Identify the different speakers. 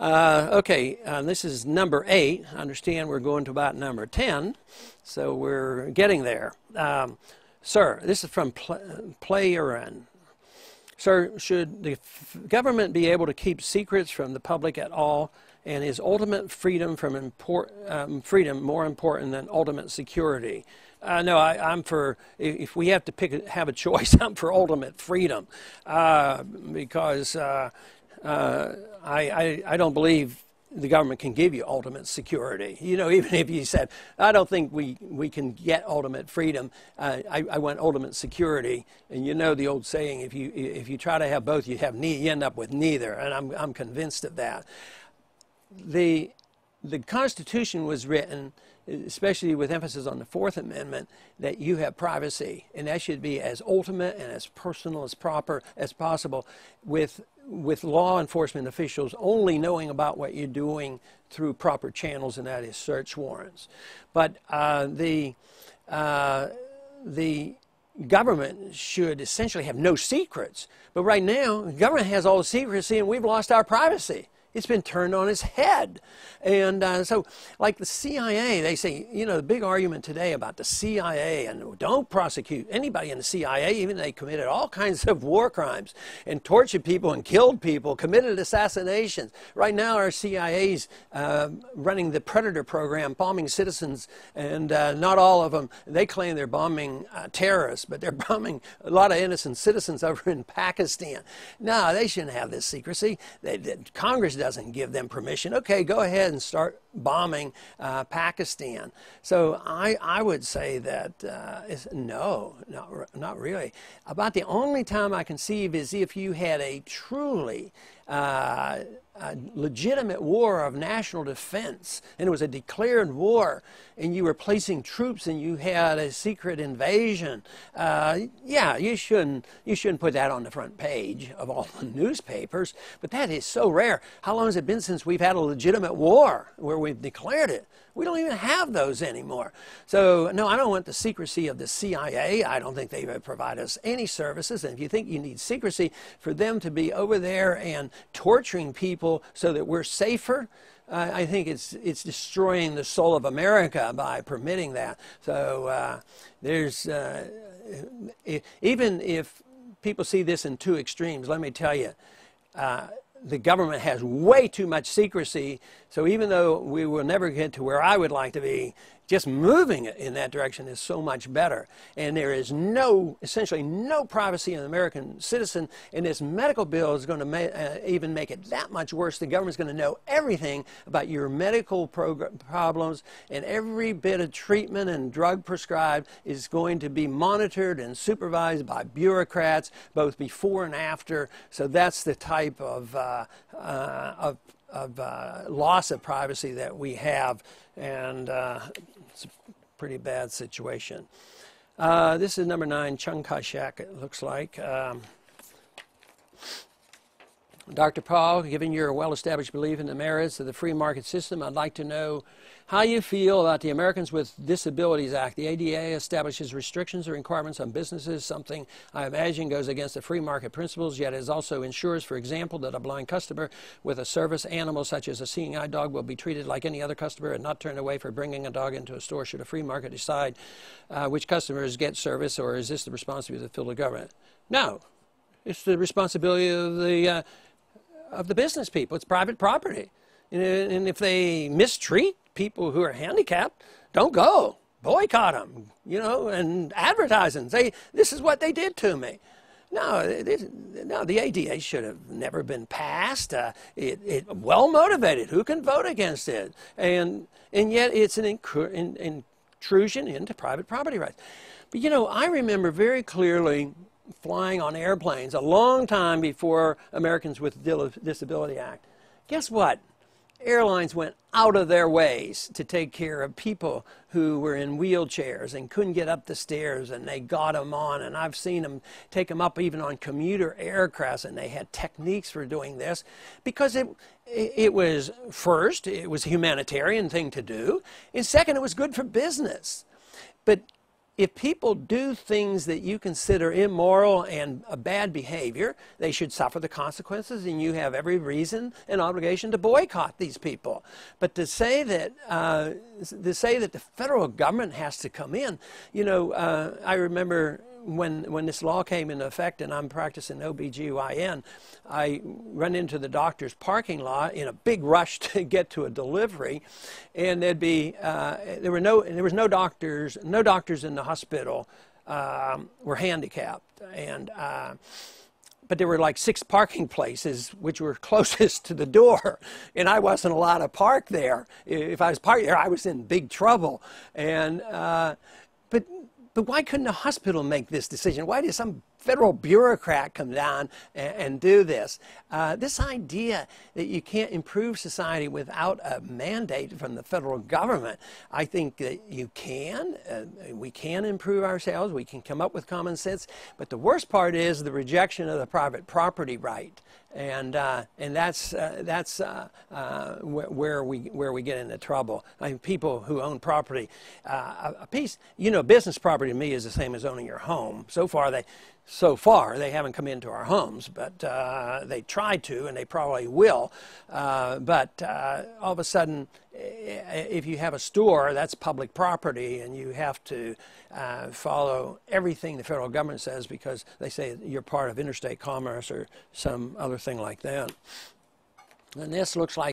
Speaker 1: Okay, this is number 8. I understand we're going to about number 10, so we're getting there. Sir, this is from Playerin. Sir, should the government be able to keep secrets from the public at all? And is ultimate freedom from freedom more important than ultimate security? No, I'm for, if we have to have a choice, I'm for ultimate freedom, because I don't believe the government can give you ultimate security. You know, even if you said, I don't think we can get ultimate freedom, I want ultimate security. And you know the old saying, if you try to have both, you end up with neither. And I'm convinced of that. The Constitution was written, especially with emphasis on the Fourth Amendment, that you have privacy, and that should be as ultimate and as personal as proper as possible, with law enforcement officials only knowing about what you're doing through proper channels, and that is search warrants. But the government should essentially have no secrets. But right now, the government has all the secrecy, and we've lost our privacy. It's been turned on its head. And so, like the CIA, they say, you know, the big argument today about the CIA, and don't prosecute anybody in the CIA, even though they committed all kinds of war crimes and tortured people and killed people, committed assassinations. Right now, our CIA's running the Predator program, bombing citizens, and not all of them. They claim they're bombing terrorists, but they're bombing a lot of innocent citizens over in Pakistan. No, they shouldn't have this secrecy. Congress doesn't give them permission. Okay, go ahead and start bombing Pakistan. So I would say that no, not really. About the only time I conceive is if you had a truly a legitimate war of national defense, and it was a declared war, and you were placing troops, and you had a secret invasion. Yeah, you shouldn't put that on the front page of all the newspapers. But that is so rare. How long has it been since we've had a legitimate war where we've declared it? We don't even have those anymore. So, no, I don't want the secrecy of the CIA. I don't think they provide us any services. And if you think you need secrecy for them to be over there and torturing people so that we're safer, I think it's destroying the soul of America by permitting that. So there's, even if people see this in two extremes, let me tell you, the government has way too much secrecy, so even though we will never get to where I would like to be, just moving in that direction is so much better. And there is essentially no privacy in an American citizen, and this medical bill is going to even make it that much worse. The government's going to know everything about your medical problems, and every bit of treatment and drug prescribed is going to be monitored and supervised by bureaucrats, both before and after. So that's the type of loss of privacy that we have, and it's a pretty bad situation. This is number 9, Chiang Kai-shek, it looks like. Dr. Paul, given your well-established belief in the merits of the free market system, I'd like to know how you feel about the Americans with Disabilities Act. The ADA establishes restrictions or requirements on businesses, something I imagine goes against the free market principles, yet it also ensures, for example, that a blind customer with a service animal such as a seeing eye dog will be treated like any other customer and not turned away for bringing a dog into a store should a free market decide which customers get service, or is this the responsibility of the federal government? No, it's the responsibility of the business people. It's private property. And if they mistreat people who are handicapped, don't go. Boycott them, you know, and advertise them. Say, this is what they did to me. No, the ADA should have never been passed. It well motivated. Who can vote against it? And yet it's an intrusion into private property rights. But, you know, I remember very clearly flying on airplanes a long time before Americans with Disability Act. Guess what? Airlines went out of their ways to take care of people who were in wheelchairs and couldn't get up the stairs, and they got them on. And I've seen them take them up even on commuter aircrafts, and they had techniques for doing this because it was, first, it was a humanitarian thing to do, and second, it was good for business. But if people do things that you consider immoral and a bad behavior, they should suffer the consequences, and you have every reason and obligation to boycott these people. But to say that the federal government has to come in, you know, I remember when this law came into effect, and I'm practicing OBGYN, I run into the doctor's parking lot in a big rush to get to a delivery, and there'd be there was no doctors in the hospital were handicapped, and but there were like 6 parking places which were closest to the door, and I wasn't allowed to park there. If I was parked there, I was in big trouble. And but why couldn't a hospital make this decision? Why did some federal bureaucrat come down and do this? This idea that you can't improve society without a mandate from the federal government, I think that you can. We can improve ourselves. We can come up with common sense. But the worst part is the rejection of the private property right. And that's where we get into trouble. I mean, people who own property, a piece, you know, business property to me is the same as owning your home. So far they haven't come into our homes, but they tried to, and they probably will. But all of a sudden, if you have a store, that's public property, and you have to follow everything the federal government says because they say you're part of interstate commerce or some other thing like that. And this looks like